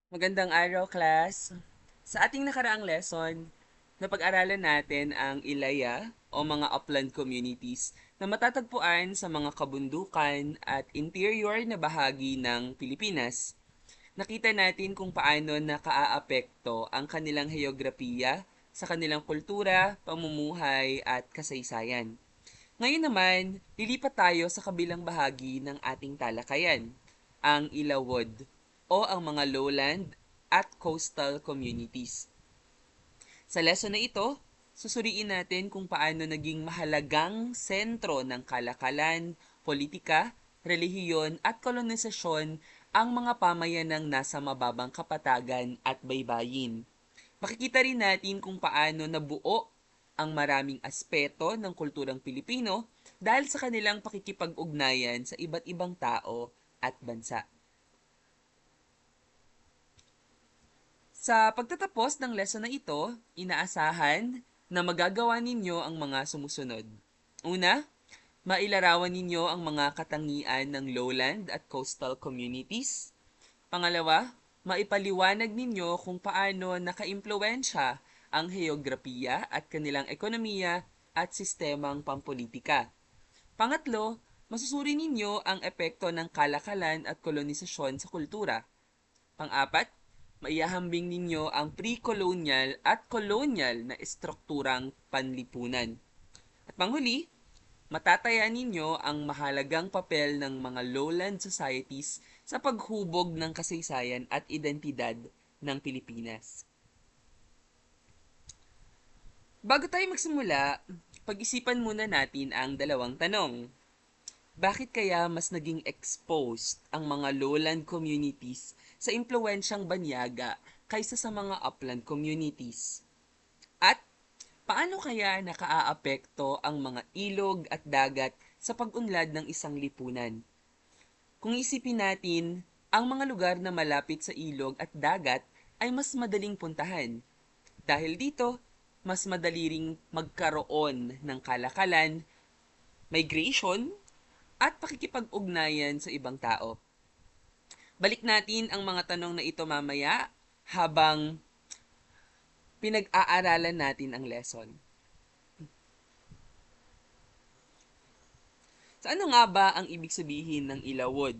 Magandang araw, class! Sa ating nakaraang lesson, napag-aralan natin ang Ilaya o mga upland communities na matatagpuan sa mga kabundukan at interior na bahagi ng Pilipinas. Nakita natin kung paano nakaaapekto ang kanilang heograpiya sa kanilang kultura, pamumuhay at kasaysayan. Ngayon naman, lilipat tayo sa kabilang bahagi ng ating talakayan, ang Ilawod o ang mga lowland at coastal communities. Sa lesson na ito, susuriin natin kung paano naging mahalagang sentro ng kalakalan, politika, relihiyon at kolonisasyon ang mga pamayanang nasa mababang kapatagan at baybayin. Makikita rin natin kung paano nabuo ang maraming aspeto ng kulturang Pilipino dahil sa kanilang pakikipag-ugnayan sa iba't ibang tao at bansa. Sa pagtatapos ng lesson na ito, inaasahan na magagawa ninyo ang mga sumusunod. Una, mailarawan ninyo ang mga katangian ng lowland at coastal communities. Pangalawa, maipaliwanag ninyo kung paano nakaimpluwensya ang heograpiya at kanilang ekonomiya at sistemang pampolitika. Pangatlo, masusuri ninyo ang epekto ng kalakalan at kolonisasyon sa kultura. Pang-apat, maihahambing ninyo ang pre-colonial at colonial na estrukturang panlipunan. At panghuli, matataya ninyo ang mahalagang papel ng mga lowland societies sa paghubog ng kasaysayan at identidad ng Pilipinas. Bago tayo magsimula, pag-isipan muna natin ang dalawang tanong. Bakit kaya mas naging exposed ang mga lowland communities sa impluensyang banyaga kaysa sa mga upland communities? At paano kaya nakaaapekto ang mga ilog at dagat sa pag-unlad ng isang lipunan? Kung isipin natin, ang mga lugar na malapit sa ilog at dagat ay mas madaling puntahan. Dahil dito, mas madali ring magkaroon ng kalakalan, migration, at pakikipag-ugnayan sa ibang tao. Balik natin ang mga tanong na ito mamaya habang pinag-aaralan natin ang lesson. So ano nga ba ang ibig sabihin ng ilawod?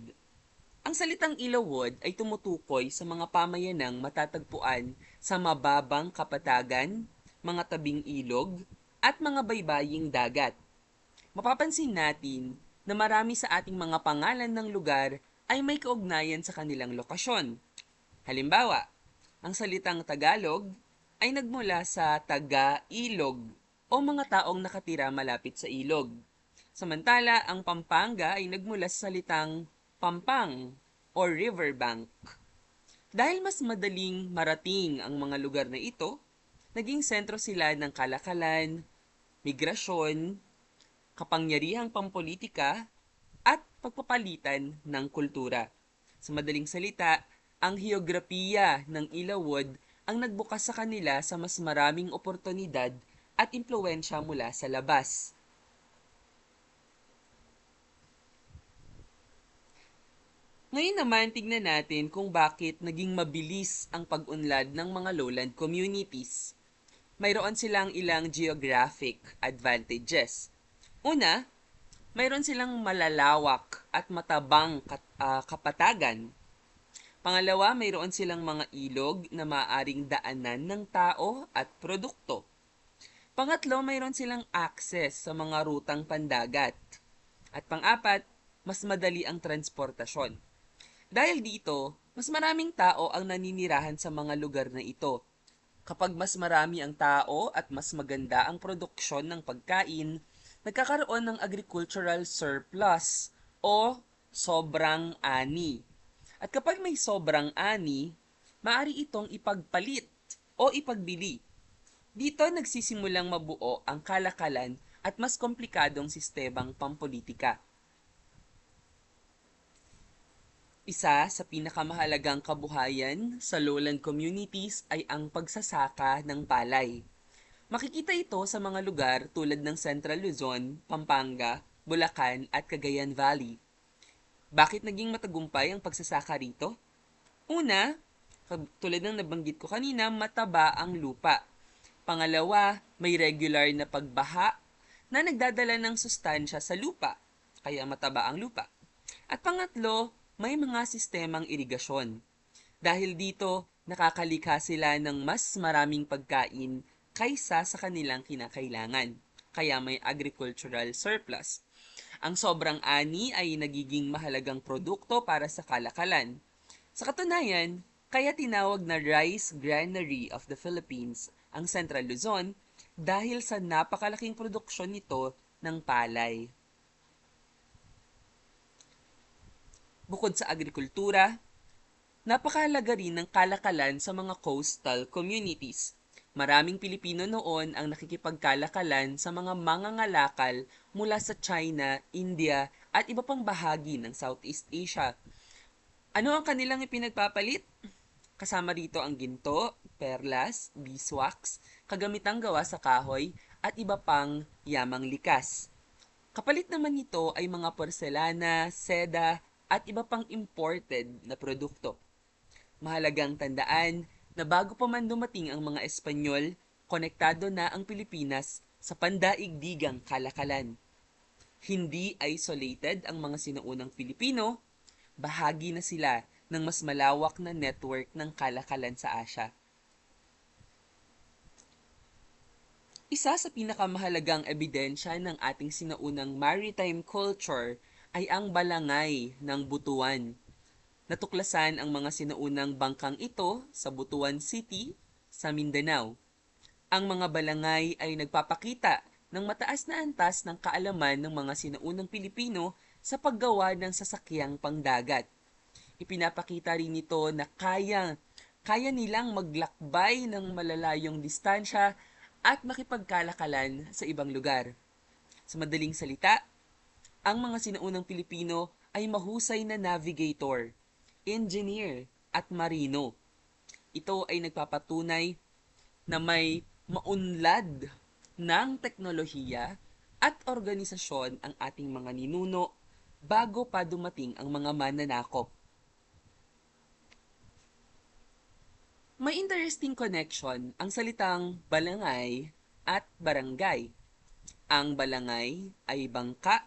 Ang salitang ilawod ay tumutukoy sa mga pamayanang matatagpuan sa mababang kapatagan, mga tabing ilog, at mga baybaying dagat. Mapapansin natin na marami sa ating mga pangalan ng lugar ay may kaugnayan sa kanilang lokasyon. Halimbawa, ang salitang Tagalog ay nagmula sa taga-ilog o mga taong nakatira malapit sa ilog. Samantala, ang Pampanga ay nagmula sa salitang pampang o riverbank. Dahil mas madaling marating ang mga lugar na ito, naging sentro sila ng kalakalan, migrasyon, kapangyarihang pampolitika, at pagpapalitan ng kultura. Sa madaling salita, ang heograpiya ng Ilawod ang nagbukas sa kanila sa mas maraming oportunidad at impluensya mula sa labas. Ngayon naman, tignan natin kung bakit naging mabilis ang pag-unlad ng mga lowland communities. Mayroon silang ilang geographic advantages. Una, mayroon silang malalawak at matabang kapatagan. Pangalawa, mayroon silang mga ilog na maaaring daanan ng tao at produkto. Pangatlo, mayroon silang access sa mga rutang pandagat. At pang-apat, mas madali ang transportasyon. Dahil dito, mas maraming tao ang naninirahan sa mga lugar na ito. Kapag mas marami ang tao at mas maganda ang produksyon ng pagkain, nagkakaroon ng agricultural surplus o sobrang ani. At kapag may sobrang ani, maaari itong ipagpalit o ipagbili. Dito nagsisimulang mabuo ang kalakalan at mas komplikadong sistemang pampolitika. Isa sa pinakamahalagang kabuhayan sa lowland communities ay ang pagsasaka ng palay. Makikita ito sa mga lugar tulad ng Central Luzon, Pampanga, Bulacan at Cagayan Valley. Bakit naging matagumpay ang pagsasaka rito? Una, Tulad ng nabanggit ko kanina, mataba ang lupa. Pangalawa, may regular na pagbaha na nagdadala ng sustansya sa lupa, kaya mataba ang lupa. At pangatlo, may mga sistemang irigasyon. Dahil dito, nakakalikha sila ng mas maraming pagkain kaysa sa kanilang kinakailangan. Kaya may agricultural surplus. Ang sobrang ani ay nagiging mahalagang produkto para sa kalakalan. Sa katunayan, kaya tinawag na Rice Granary of the Philippines ang Central Luzon dahil sa napakalaking produksyon nito ng palay. Bukod sa agrikultura, napakahalaga rin ng kalakalan sa mga coastal communities. Maraming Pilipino noon ang nakikipagkalakalan sa mga mangangalakal mula sa China, India at iba pang bahagi ng Southeast Asia. Ano ang kanilang ipinagpapalit? Kasama rito ang ginto, perlas, beeswax, kagamitang gawa sa kahoy, at iba pang yamang likas. Kapalit naman nito ay mga porselana, seda, at iba pang imported na produkto. Mahalagang tandaan na bago pa man dumating ang mga Espanyol, konektado na ang Pilipinas sa pandaigdigang kalakalan. Hindi isolated ang mga sinuunang Pilipino, bahagi na sila ng mas malawak na network ng kalakalan sa Asia. Isa sa pinakamahalagang ebidensya ng ating sinaunang maritime culture ay ang balangay ng Butuan. Natuklasan ang mga sinaunang bangkang ito sa Butuan City, sa Mindanao. Ang mga balangay ay nagpapakita ng mataas na antas ng kaalaman ng mga sinaunang Pilipino sa paggawa ng sasakyang pangdagat. Ipinapakita rin nito na kaya nilang maglakbay ng malalayong distansya at makipagkalakalan sa ibang lugar. Sa madaling salita, ang mga sinaunang Pilipino ay mahusay na navigator, engineer, at marino. Ito ay nagpapatunay na may maunlad ng teknolohiya at organisasyon ang ating mga ninuno bago pa dumating ang mga mananakop. May interesting connection ang salitang balangay at barangay. Ang balangay ay bangka,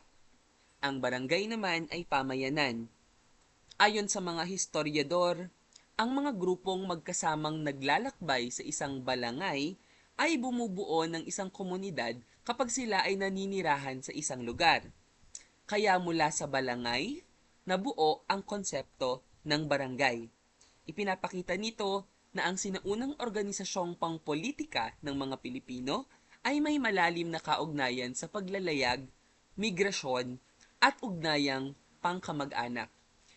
ang barangay naman ay pamayanan. Ayon sa mga historiador, ang mga grupong magkasamang naglalakbay sa isang balangay ay bumubuo ng isang komunidad kapag sila ay naninirahan sa isang lugar. Kaya mula sa balangay, nabuo ang konsepto ng barangay. Ipinapakita nito na ang sinaunang organisasyong pangpolitika ng mga Pilipino ay may malalim na kaugnayan sa paglalayag, migrasyon, at ugnayang pangkamag-anak.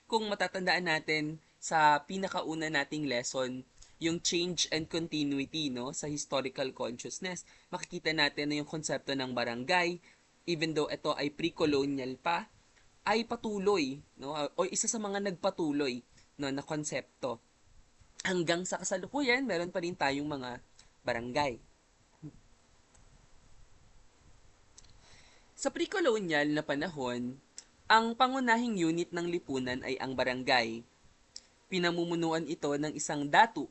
Kung matatandaan natin sa pinakauna nating lesson, yung change and continuity sa historical consciousness, makikita natin na yung konsepto ng barangay, even though ito ay pre-colonial pa, ay patuloy, o isa sa mga nagpatuloy na konsepto. Hanggang sa kasalukuyan, meron pa rin tayong mga barangay. Sa pre-colonial na panahon, ang pangunahing unit ng lipunan ay ang barangay. Pinamumunuan ito ng isang datu.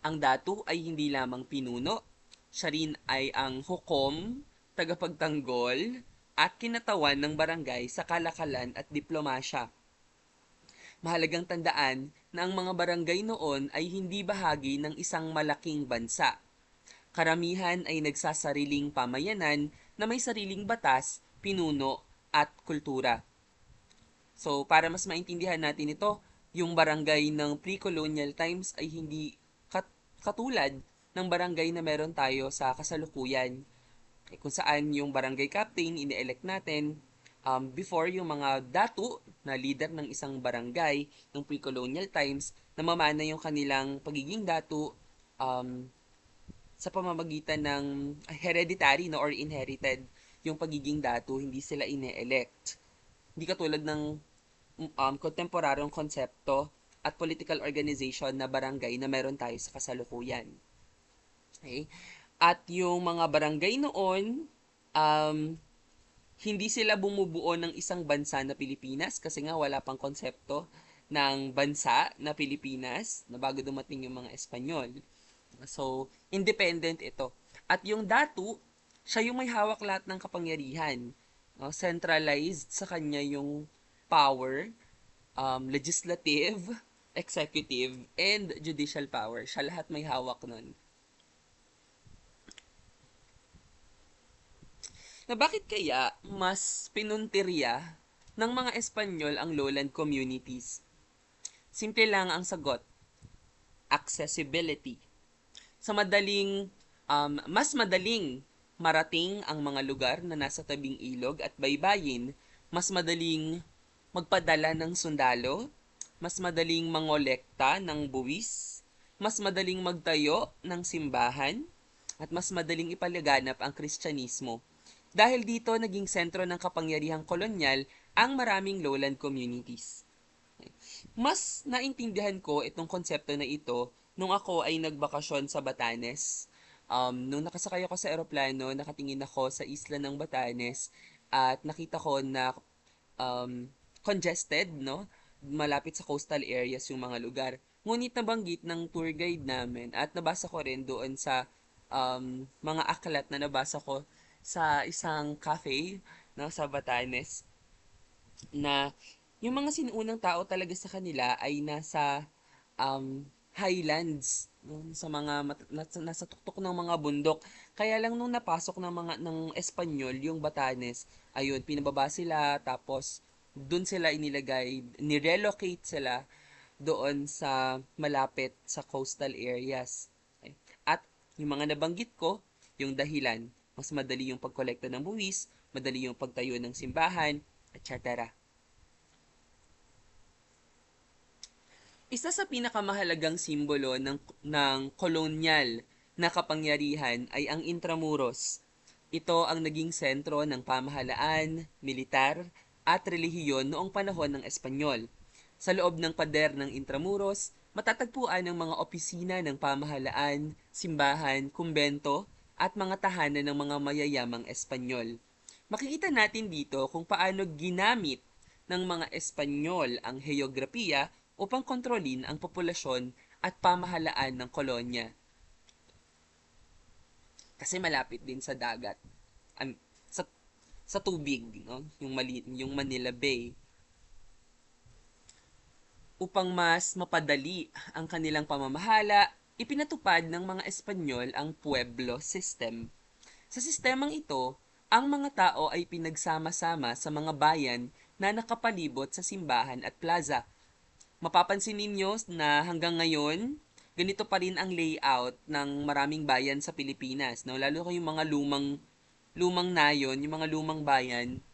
Ang datu ay hindi lamang pinuno, siya rin ay ang hukom, tagapagtanggol, at kinatawan ng barangay sa kalakalan at diplomasya. Mahalagang tandaan na ang mga barangay noon ay hindi bahagi ng isang malaking bansa. Karamihan ay nagsasariling pamayanan na may sariling batas, pinuno, at kultura. So, para mas maintindihan natin ito, yung barangay ng pre-colonial times ay hindi katulad ng barangay na meron tayo sa kasalukuyan. Kung saan yung barangay captain, ine-elect natin, before yung mga datu na leader ng isang barangay ng pre-colonial times, namamana yung kanilang pagiging datu sa pamamagitan ng hereditary or inherited yung pagiging datu, hindi sila ine-elect. Hindi katulad ng kontemporaryong konsepto at political organization na barangay na meron tayo sa kasalukuyan. Okay? At yung mga barangay noon, hindi sila bumubuo ng isang bansa na Pilipinas kasi nga wala pang konsepto ng bansa na Pilipinas na bago dumating yung mga Espanyol. So, independent ito. At yung datu, siya yung may hawak lahat ng kapangyarihan. No? Centralized sa kanya yung power, legislative, executive, and judicial power. Siya lahat may hawak nun. Na bakit kaya mas pinuntirya ng mga Espanyol ang lowland communities? Simple lang ang sagot, accessibility. Sa mas madaling marating ang mga lugar na nasa tabing ilog at baybayin, mas madaling magpadala ng sundalo, mas madaling mangolekta ng buwis, mas madaling magtayo ng simbahan, at mas madaling ipalaganap ang Kristyanismo. Dahil dito, naging sentro ng kapangyarihang kolonyal ang maraming lowland communities. Mas naintindihan ko itong konsepto na ito nung ako ay nagbakasyon sa Batanes. Nung nakasakay ako sa eroplano, nakatingin ako sa isla ng Batanes at nakita ko na congested, no? Malapit sa coastal areas yung mga lugar. Ngunit nabanggit ng tour guide namin at nabasa ko rin doon sa mga aklat na nabasa ko sa isang cafe, no, sa Batanes, na yung mga sinuunang tao talaga sa kanila ay nasa highlands, no? Sa mga nasa tuktok ng mga bundok. Kaya lang nung napasok ng Espanyol yung Batanes, ayun, pinababa sila, tapos doon sila inilagay, nirelocate sila doon sa malapit sa coastal areas. Okay. At yung mga nabanggit ko, yung dahilan, mas madali yung pagkolekta ng buwis, madali yung pagtayo ng simbahan, etc. Isa sa pinakamahalagang simbolo ng kolonyal na kapangyarihan ay ang Intramuros. Ito ang naging sentro ng pamahalaan, militar, at relihiyon noong panahon ng Espanyol. Sa loob ng pader ng Intramuros, matatagpuan ang mga opisina ng pamahalaan, simbahan, kumbento, at mga tahanan ng mga mayayamang Espanyol. Makikita natin dito kung paano ginamit ng mga Espanyol ang heograpiya upang kontrolin ang populasyon at pamahalaan ng kolonya. Kasi malapit din sa dagat. Sa, sa tubig, no? Yung Manila Bay. Upang mas mapadali ang kanilang pamamahala, ipinatupad ng mga Espanyol ang Pueblo System. Sa sistemang ito, ang mga tao ay pinagsama-sama sa mga bayan na nakapalibot sa simbahan at plaza. Mapapansin ninyo na hanggang ngayon, ganito pa rin ang layout ng maraming bayan sa Pilipinas. No? Lalo ko yung mga lumang nayon, yung mga lumang bayan,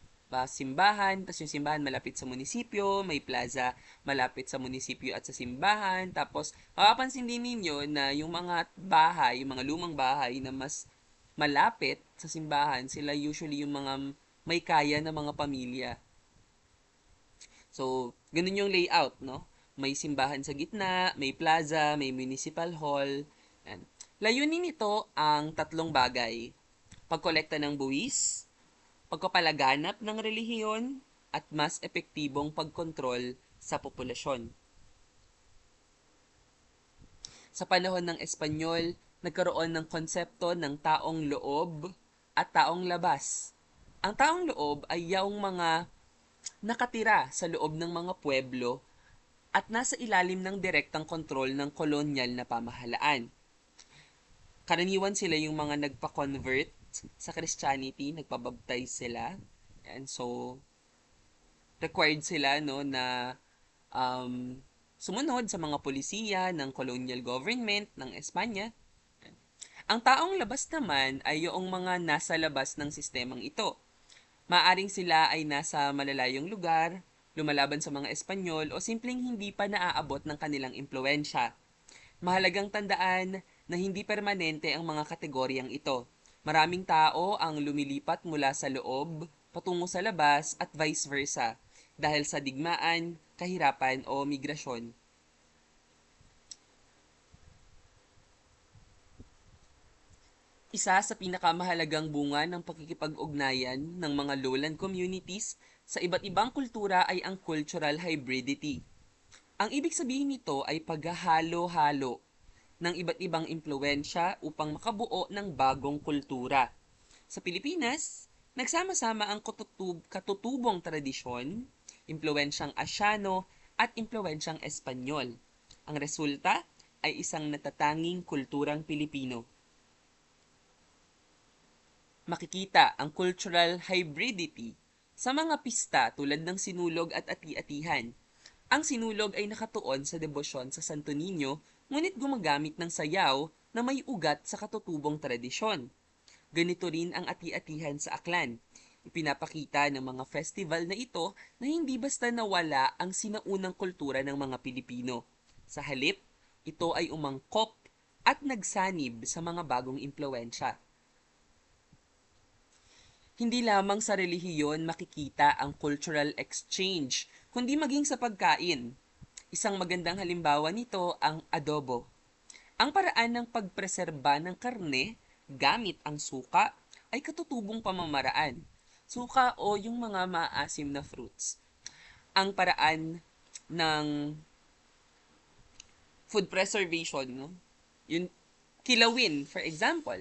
simbahan, tapos yung simbahan malapit sa munisipyo, may plaza malapit sa munisipyo at sa simbahan. Tapos, mapapansin din ninyo na yung mga bahay, yung mga lumang bahay na mas malapit sa simbahan, sila usually yung mga may kaya na mga pamilya. So, ganun yung layout, no? May simbahan sa gitna, may plaza, may municipal hall. Yan. Layunin nito ang tatlong bagay. Pagkolekta ng buwis, pagkapalaganap ng relihiyon, at mas epektibong pagkontrol sa populasyon. Sa panahon ng Espanyol, nagkaroon ng konsepto ng taong loob at taong labas. Ang taong loob ay yung mga nakatira sa loob ng mga pueblo at nasa ilalim ng direktang kontrol ng kolonyal na pamahalaan. Karaniwan sila yung mga nagpa-convert sa Christianity, nagpabaptize sila. And so, required sila, no, na sumunod sa mga polisiya ng colonial government ng Espanya. Ang taong labas naman ay yung mga nasa labas ng sistemang ito. Maaring sila ay nasa malalayong lugar, lumalaban sa mga Espanyol o simpleng hindi pa naaabot ng kanilang impluensya. Mahalagang tandaan na hindi permanente ang mga kategoryang ito. Maraming tao ang lumilipat mula sa loob patungo sa labas at vice versa dahil sa digmaan, kahirapan o migrasyon. Isa sa pinakamahalagang bunga ng pakikipag-ugnayan ng mga lowland communities sa iba't ibang kultura ay ang cultural hybridity. Ang ibig sabihin nito ay paghahalo-halo ng iba't ibang impluensya upang makabuo ng bagong kultura. Sa Pilipinas, nagsama-sama ang katutubong tradisyon, impluensyang Asyano at impluensyang Espanyol. Ang resulta ay isang natatanging kulturang Pilipino. Makikita ang cultural hybridity sa mga pista tulad ng sinulog at ati-atihan. Ang sinulog ay nakatuon sa debosyon sa Santo Niño, ngunit gumagamit ng sayaw na may ugat sa katutubong tradisyon. Ganito rin ang ati-atihan sa Aklan. Ipinapakita ng mga festival na ito na hindi basta nawala ang sinaunang kultura ng mga Pilipino. Sa halip, ito ay umangkop at nagsanib sa mga bagong impluensya. Hindi lamang sa relihiyon makikita ang cultural exchange, kundi maging sa pagkain. Isang magandang halimbawa nito ang adobo. Ang paraan ng pagpreserba ng karne gamit ang suka ay katutubong pamamaraan. Suka o yung mga maasim na fruits. Ang paraan ng food preservation, no? Yung kilawin, for example.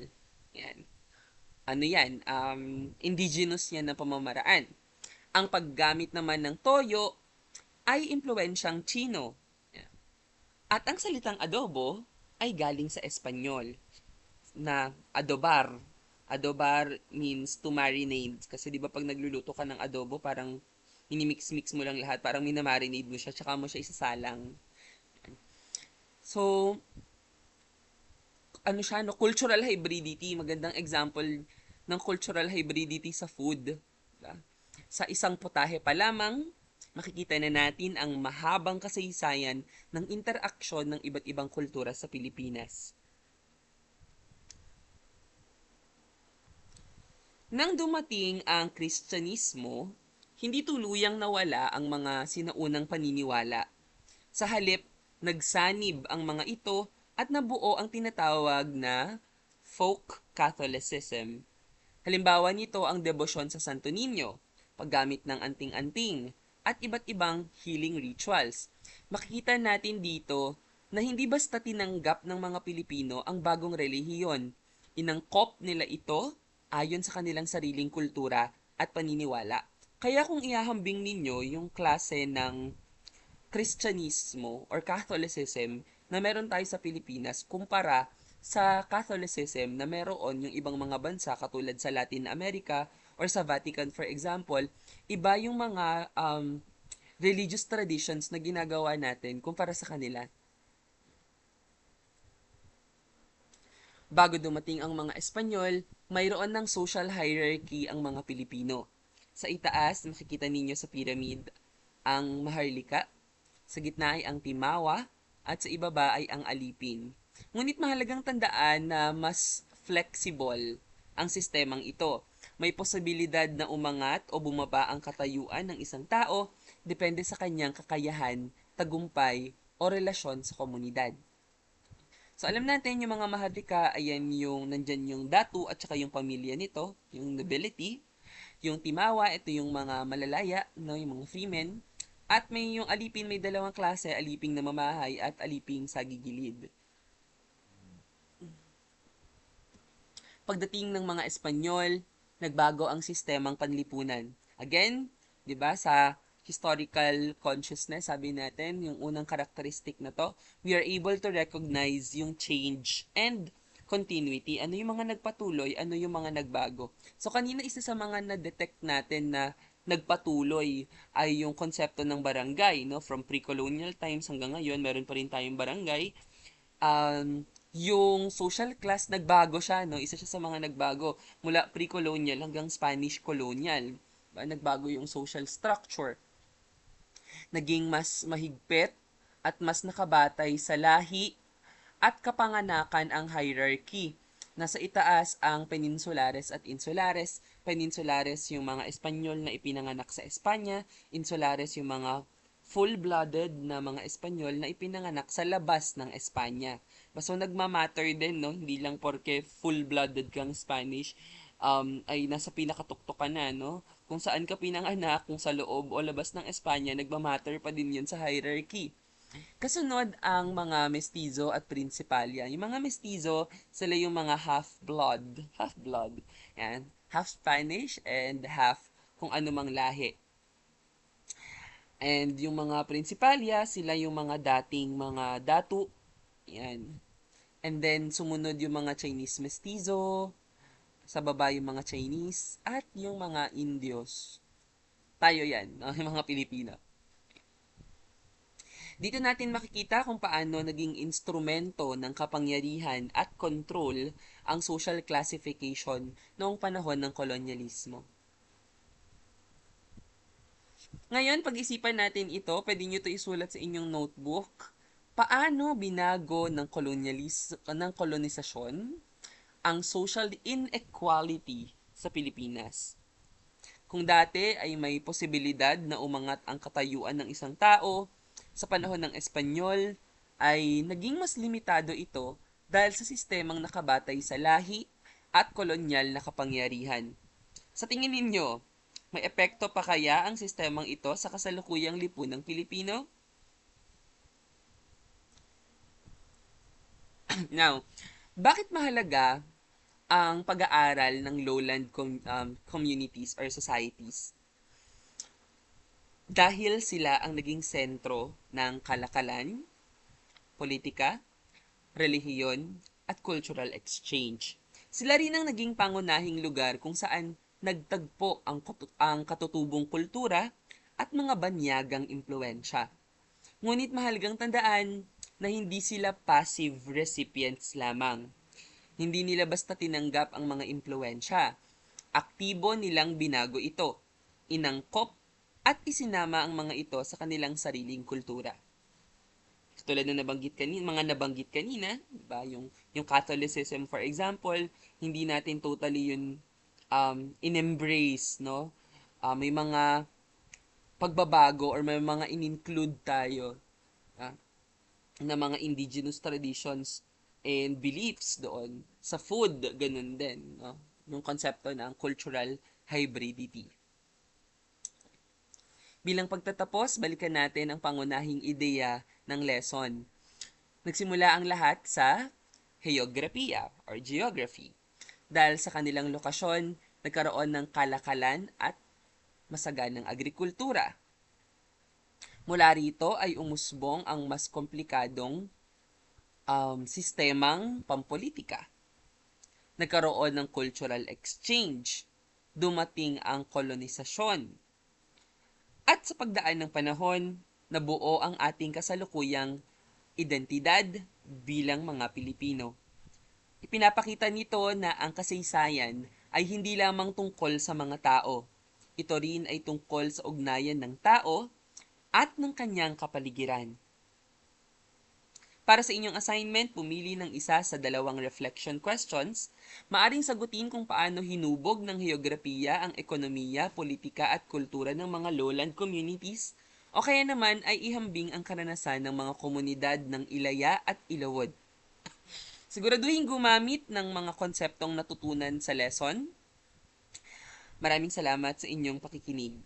Yan. Indigenous yan na pamamaraan. Ang paggamit naman ng toyo ay impluensyang Chino. At ang salitang adobo ay galing sa Espanyol na adobar. Adobar means to marinate. Kasi di ba pag nagluluto ka ng adobo, parang minimix-mix mo lang lahat, parang minamarinate mo siya, tsaka mo siya isasalang. So, cultural hybridity, magandang example ng cultural hybridity sa food. Diba? Sa isang putahe pa lamang, makikita na natin ang mahabang kasaysayan ng interaksyon ng iba't ibang kultura sa Pilipinas. Nang dumating ang Kristyanismo, hindi tuluyang nawala ang mga sinaunang paniniwala. Sa halip, nagsanib ang mga ito at nabuo ang tinatawag na folk Catholicism. Halimbawa nito ang debosyon sa Santo Niño, paggamit ng anting-anting, at iba't ibang healing rituals. Makikita natin dito na hindi basta tinanggap ng mga Pilipino ang bagong relihiyon. Inangkop nila ito ayon sa kanilang sariling kultura at paniniwala. Kaya kung ihahambing ninyo yung klase ng Kristyanismo or Catholicism na meron tayo sa Pilipinas kumpara sa Catholicism na meron yung ibang mga bansa katulad sa Latin America or sa Vatican for example, iba yung mga religious traditions na ginagawa natin kumpara sa kanila. Bago dumating ang mga Espanyol, mayroon ng social hierarchy ang mga Pilipino. Sa itaas, makikita ninyo sa pyramid ang Maharlika, sa gitna ay ang Timawa, at sa ibaba ay ang Alipin. Ngunit mahalagang tandaan na mas flexible ang sistemang ito. May posibilidad na umangat o bumaba ang katayuan ng isang tao depende sa kanyang kakayahan, tagumpay, o relasyon sa komunidad. So alam natin yung mga Maharlika, ayan yung nandyan yung datu at saka yung pamilya nito, yung nobility. Yung Timawa, ito yung mga malalaya, no, yung mga freemen. At may yung alipin, may dalawang klase, aliping namamahay at aliping sa gigilid. Pagdating ng mga Espanyol, nagbago ang sistemang panlipunan. Again, 'di ba, sa historical consciousness, sabi natin, yung unang karakteristik na to, we are able to recognize yung change and continuity. Ano yung mga nagpatuloy, ano yung mga nagbago. So kanina isa sa mga na-detect natin na nagpatuloy ay yung konsepto ng barangay, no? From pre-colonial times hanggang ngayon, meron pa rin tayong barangay. Yung social class, nagbago siya, no? Isa siya sa mga nagbago. Mula pre-colonial hanggang Spanish colonial. Nagbago yung social structure. Naging mas mahigpit at mas nakabatay sa lahi at kapanganakan ang hierarchy. Nasa itaas ang Peninsulares at Insulares. Peninsulares yung mga Espanyol na ipinanganak sa Espanya. Insulares yung mga full-blooded na mga Espanyol na ipinanganak sa labas ng Espanya. So, nagmamatter din, no? Hindi lang porke full-blooded kang Spanish, ay nasa pinakatuktok ka na, no? Kung saan ka pinanganak, kung sa loob o labas ng Espanya, nagmamatter pa din yun sa hierarchy. Kasunod ang mga mestizo at prinsipalya. Yung mga mestizo, sila yung mga half-blood. Half-blood. Yan. Half Spanish and half kung anumang lahi. And yung mga prinsipalya, sila yung mga dating mga datu. Yan. And then, sumunod yung mga Chinese mestizo, sa baba yung mga Chinese, at yung mga Indios. Tayo yan, no? Yung mga Pilipino. Dito natin makikita kung paano naging instrumento ng kapangyarihan at control ang social classification noong panahon ng kolonyalismo. Ngayon, pag-isipan natin ito, pwede nyo ito isulat sa inyong notebook. Paano binago ng kolonisasyon ang social inequality sa Pilipinas? Kung dati ay may posibilidad na umangat ang katayuan ng isang tao, sa panahon ng Espanyol ay naging mas limitado ito dahil sa sistemang nakabatay sa lahi at kolonyal na kapangyarihan. Sa tingin ninyo, may epekto pa kaya ang sistemang ito sa kasalukuyang lipunang Pilipino? Now, bakit mahalaga ang pag-aaral ng lowland communities or societies? Dahil sila ang naging sentro ng kalakalan, politika, relihiyon, at cultural exchange. Sila rin ang naging pangunahing lugar kung saan nagtagpo ang katutubong kultura at mga banyagang impluensya. Ngunit mahalagang tandaan na hindi sila passive recipients lamang. Hindi nila basta tinanggap ang mga impluensya. Aktibo nilang binago ito, inangkop at isinama ang mga ito sa kanilang sariling kultura. Tulad na nabanggit kanina, diba? Yung Catholicism for example, hindi natin totally yun in-embrace, no? May mga pagbabago or may mga in-include tayo na mga indigenous traditions and beliefs doon. Sa food, ganun din, no? Yung konsepto ng cultural hybridity. Bilang pagtatapos, balikan natin ang pangunahing ideya ng lesson. Nagsimula ang lahat sa heograpiya or geography. Dahil sa kanilang lokasyon, nagkaroon ng kalakalan at masaganang agrikultura. Mula rito ay umusbong ang mas komplikadong sistemang pampolitika. Nagkaroon ng cultural exchange. Dumating ang kolonisasyon. At sa pagdaan ng panahon, nabuo ang ating kasalukuyang identidad bilang mga Pilipino. Ipinapakita nito na ang kasaysayan ay hindi lamang tungkol sa mga tao. Ito rin ay tungkol sa ugnayan ng tao at ng kanyang kapaligiran. Para sa inyong assignment, pumili ng isa sa dalawang reflection questions. Maaring sagutin kung paano hinubog ng heograpiya ang ekonomiya, politika at kultura ng mga lowland communities o kaya naman ay ihambing ang karanasan ng mga komunidad ng Ilaya at Ilawod. Siguraduhin gumamit ng mga konseptong natutunan sa lesson. Maraming salamat sa inyong pakikinig.